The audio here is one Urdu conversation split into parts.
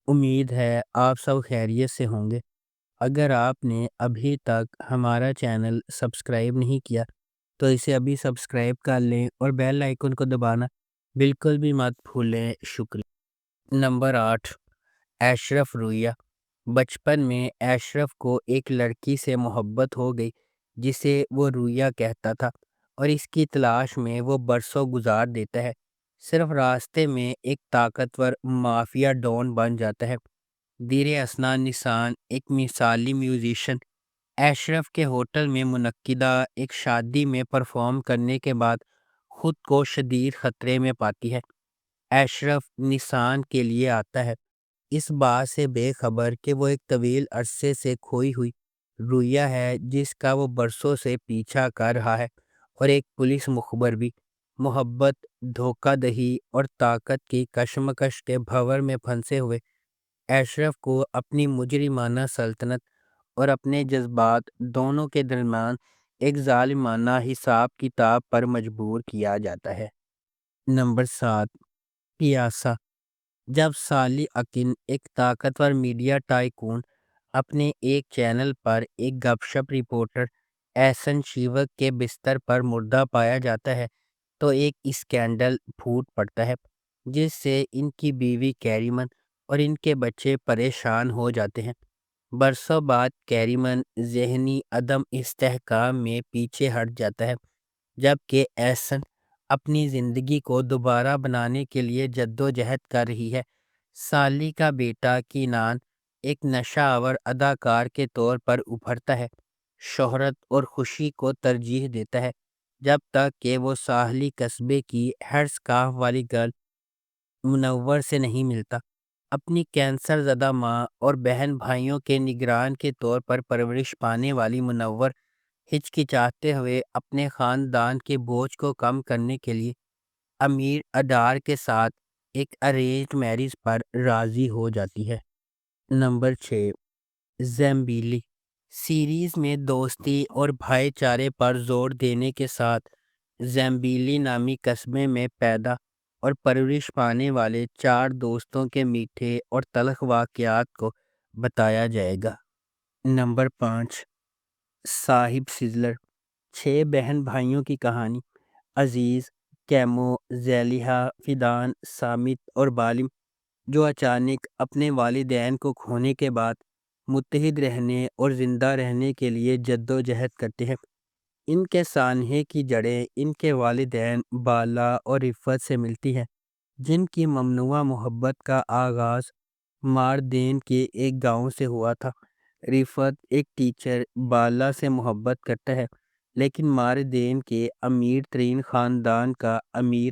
امید ہے آپ سب خیریت سے ہوں گے۔ اگر آپ نے ابھی تک ہمارا چینل سبسکرائب نہیں کیا تو اسے ابھی سبسکرائب کر لیں اور بیل آئیکن کو دبانا بالکل بھی مت بھولیں۔ شکریہ۔ نمبر 8، اشرف رویہ۔ بچپن میں اشرف کو ایک لڑکی سے محبت ہو گئی جسے وہ رویہ کہتا تھا، اور اس کی تلاش میں وہ برسوں گزار دیتا ہے۔ صرف راستے میں ایک طاقتور مافیا ڈون بن جاتا ہے۔ دیر اثنا نسان، ایک مثالی میوزیشین، اشرف کے ہوٹل میں منعقدہ ایک شادی میں پرفارم کرنے کے بعد خود کو شدید خطرے میں پاتی ہے۔ اشرف نسان کے لیے آتا ہے، اس بات سے بے خبر کہ وہ ایک طویل عرصے سے کھوئی ہوئی رویہ ہے جس کا وہ برسوں سے پیچھا کر رہا ہے، اور ایک پولیس مخبر بھی۔ محبت، دھوکہ دہی اور طاقت کی کشمکش کے بھنور میں پھنسے ہوئے اشرف کو اپنی مجرمانہ سلطنت اور اپنے جذبات دونوں کے درمیان ایک ظالمانہ حساب کتاب پر مجبور کیا جاتا ہے۔ نمبر 7، پیاسا۔ جب سالی اکن، ایک طاقتور میڈیا ٹائکون، اپنے ایک چینل پر ایک گپ شپ رپورٹر ایسن شیوک کے بستر پر مردہ پایا جاتا ہے تو ایک اسکینڈل پھوٹ پڑتا ہے جس سے ان کی بیوی کیریمن اور ان کے بچے پریشان ہو جاتے ہیں۔ برسوں بعد کیریمن ذہنی عدم استحکام میں پیچھے ہٹ جاتا ہے، جبکہ ایسن اپنی زندگی کو دوبارہ بنانے کے لیے جدوجہد کر رہی ہے۔ سالی کا بیٹا کینان ایک نشہ آور اداکار کے طور پر ابھرتا ہے، شہرت اور خوشی کو ترجیح دیتا ہے، جب تک کہ وہ ساحلی قصبے کی ہیڈ سکارف والی گرل منور سے نہیں ملتا۔ اپنی کینسر زدہ ماں اور بہن بھائیوں کے نگران کے طور پر پرورش پانے والی منور ہچکچاتے ہوئے اپنے خاندان کے بوجھ کو کم کرنے کے لیے امیر اڈار کے ساتھ ایک ارینج میرج پر راضی ہو جاتی ہے۔ نمبر 6، زیمبیلی۔ سیریز میں دوستی اور بھائی چارے پر زور دینے کے ساتھ زیمبیلی نامی قصبے میں پیدا اور پرورش پانے والے 4 دوستوں کے میٹھے اور تلخ واقعات کو بتایا جائے گا۔ نمبر 5، صاحب سزلر۔ 6 بہن بھائیوں کی کہانی۔ عزیز، کیمو، زیلیہا، فیدان، سامت اور بالم، جو اچانک اپنے والدین کو کھونے کے بعد متحد رہنے اور زندہ رہنے کے لیے جدوجہد کرتے ہیں۔ ان کے سانحے کی جڑیں ان کے والدین بالا اور رفت سے ملتی ہیں، جن کی ممنوعہ محبت کا آغاز ماردین کے ایک گاؤں سے ہوا تھا۔ رفت ایک ٹیچر بالا سے محبت کرتا ہے، لیکن ماردین کے امیر ترین خاندان کا امیر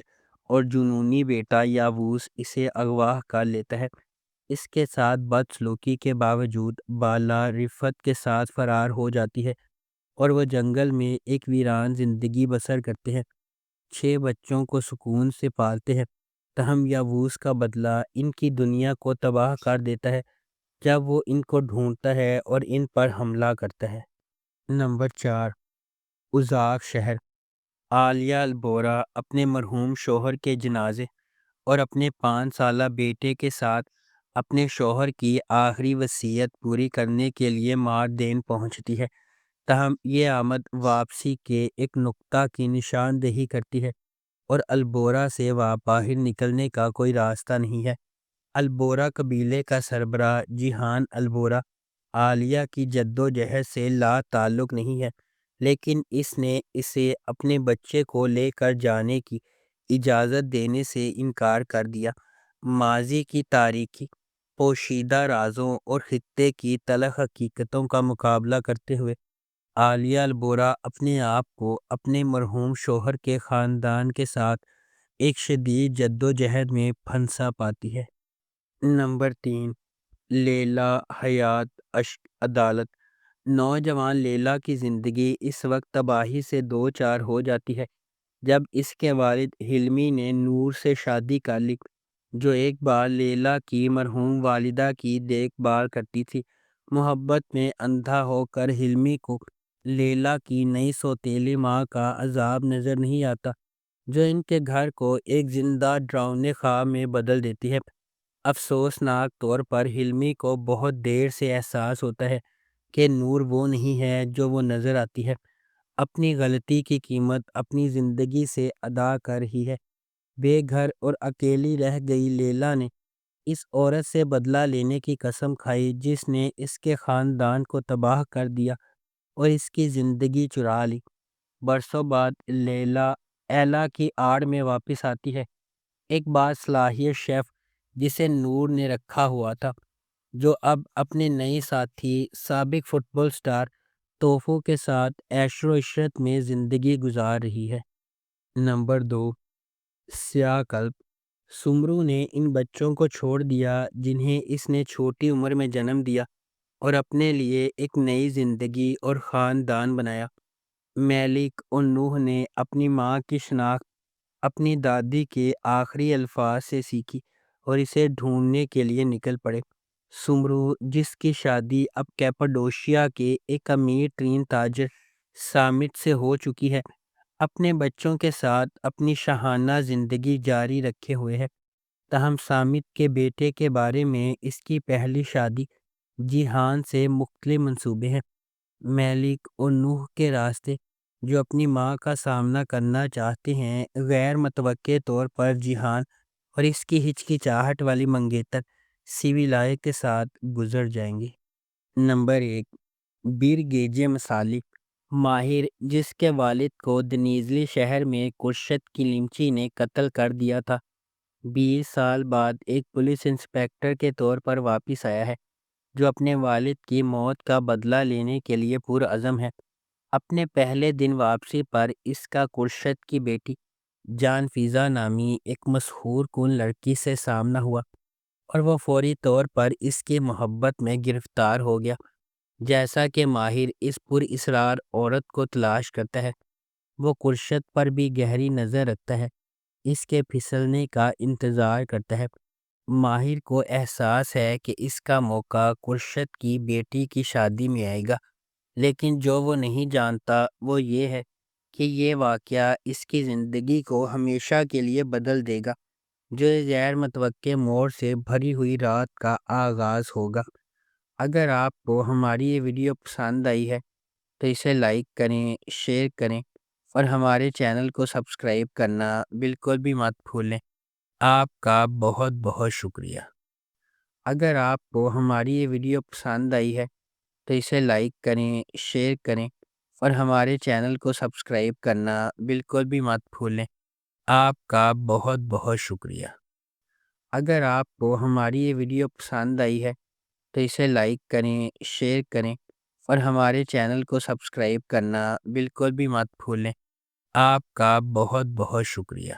اور جنونی بیٹا یاووس اسے اغوا کر لیتا ہے۔ اس کے ساتھ بدسلوکی کے باوجود بالا رفت کے ساتھ فرار ہو جاتی ہے اور وہ جنگل میں ایک ویران زندگی بسر کرتے ہیں۔ 6 بچوں کو سکون سے پالتے ہیں، تاہم یاووس کا بدلہ ان کی دنیا کو تباہ کر دیتا ہے جب وہ ان کو ڈھونڈتا ہے اور ان پر حملہ کرتا ہے۔ نمبر 4، ازاک شہر۔ عالیہ البورا اپنے مرحوم شوہر کے جنازے اور اپنے 5 سالہ بیٹے کے ساتھ اپنے شوہر کی آخری وصیت پوری کرنے کے لیے ماردین پہنچتی ہے، تاہم یہ آمد واپسی کے ایک نقطہ کی نشاندہی کرتی ہے اور البورا سے باہر نکلنے کا کوئی راستہ نہیں ہے۔ البورا قبیلے کا سربراہ جیہان البورا عالیہ کی جدوجہد سے لا تعلق نہیں ہے، لیکن اس نے اسے اپنے بچے کو لے کر جانے کی اجازت دینے سے انکار کر دیا۔ ماضی کی تاریکی، پوشیدہ رازوں اور خطے کی تلخ حقیقتوں کا مقابلہ کرتے ہوئے عالیہ البورا اپنے آپ کو اپنے مرحوم شوہر کے خاندان کے ساتھ ایک شدید جدوجہد میں پھنسا پاتی ہے۔ نمبر 3، لیلا، حیات، اشک، عدالت۔ نوجوان لیلا کی زندگی اس وقت تباہی سے دو چار ہو جاتی ہے جب اس کے والد حلمی نے نور سے شادی کر لی، جو ایک بار لیلا کی مرحوم والدہ کی دیکھ بھال کرتی تھی۔ محبت میں اندھا ہو کر حلمی کو لیلا کی نئی سوتیلی ماں کا عذاب نظر نہیں آتا، جو ان کے گھر کو ایک زندہ ڈراؤنے خواب میں بدل دیتی ہے۔ افسوسناک طور پر حلمی کو بہت دیر سے احساس ہوتا ہے کہ نور وہ نہیں ہے جو وہ نظر آتی ہے۔ اپنی غلطی کی قیمت اپنی زندگی سے ادا کر رہی ہے۔ بے گھر اور اکیلی رہ گئی لیلا نے اس عورت سے بدلہ لینے کی قسم کھائی جس نے اس کے خاندان کو تباہ کر دیا اور اس کی زندگی چرا لی۔ برسوں بعد لیلا ایلا کی آڑ میں واپس آتی ہے، ایک باصلاحیت شیف جسے نور نے رکھا ہوا تھا، جو اب اپنے نئے ساتھی سابق فٹ بال سٹار توفو کے ساتھ عیش و عشرت میں زندگی گزار رہی ہے۔ نمبر 2، سیاہ قلب۔ سمرو نے ان بچوں کو چھوڑ دیا جنہیں اس نے چھوٹی عمر میں جنم دیا اور اپنے لیے ایک نئی زندگی اور خاندان بنایا۔ میلک اور نوح نے اپنی ماں کی شناخت اپنی دادی کے آخری الفاظ سے سیکھی اور اسے ڈھونڈنے کے لیے نکل پڑے۔ سمرو، جس کی شادی اب کیپاڈوشیا کے ایک امیر ترین تاجر سامٹ سے ہو چکی ہے، اپنے بچوں کے ساتھ اپنی شاہانہ زندگی جاری رکھے ہوئے ہے۔ تاہم سامٹ کے بیٹے کے بارے میں اس کی پہلی شادی جیہان سے مختلف منصوبے ہیں۔ میلک اور نوح کے راستے جو اپنی ماں کا سامنا کرنا چاہتے ہیں، غیر متوقع طور پر جیہان اور اس کی ہچکچاہٹ والی منگیتر سیویلائے کے ساتھ گزر جائیں گی۔ نمبر 1، بیرگیجے مسالک۔ ماہر، جس کے والد کو دنیزلی شہر میں کرشت کلیمچی نے قتل کر دیا تھا، 20 سال بعد ایک پولیس انسپکٹر کے طور پر واپس آیا ہے، جو اپنے والد کی موت کا بدلہ لینے کے لیے پرعزم ہے۔ اپنے پہلے دن واپسی پر اس کا کرشت کی بیٹی جان فیزا نامی ایک مسحور کن لڑکی سے سامنا ہوا اور وہ فوری طور پر اس کی محبت میں گرفتار ہو گیا۔ جیسا کہ ماہر اس پر اصرار عورت کو تلاش کرتا ہے، وہ کرشت پر بھی گہری نظر رکھتا ہے، اس کے پھسلنے کا انتظار کرتا ہے۔ ماہر کو احساس ہے کہ اس کا موقع کرشت کی بیٹی کی شادی میں آئے گا، لیکن جو وہ نہیں جانتا وہ یہ ہے کہ یہ واقعہ اس کی زندگی کو ہمیشہ کے لیے بدل دے گا، جو غیر متوقع موڑ سے بھری ہوئی رات کا آغاز ہوگا۔ اگر آپ کو ہماری یہ ویڈیو پسند آئی ہے تو اسے لائک کریں، شیئر کریں اور ہمارے چینل کو سبسکرائب کرنا بالکل بھی مت بھولیں۔ آپ کا بہت بہت شکریہ۔ اگر آپ کو ہماری یہ ویڈیو پسند آئی ہے تو اسے لائک کریں، شیئر کریں اور ہمارے چینل کو سبسکرائب کرنا بالکل بھی مت بھولیں۔ آپ کا بہت بہت شکریہ۔ اگر آپ کو ہماری یہ ویڈیو پسند آئی ہے تو اسے لائک کریں، شیئر کریں اور ہمارے چینل کو سبسکرائب کرنا بالکل بھی مت بھولیں۔ آپ کا بہت بہت شکریہ۔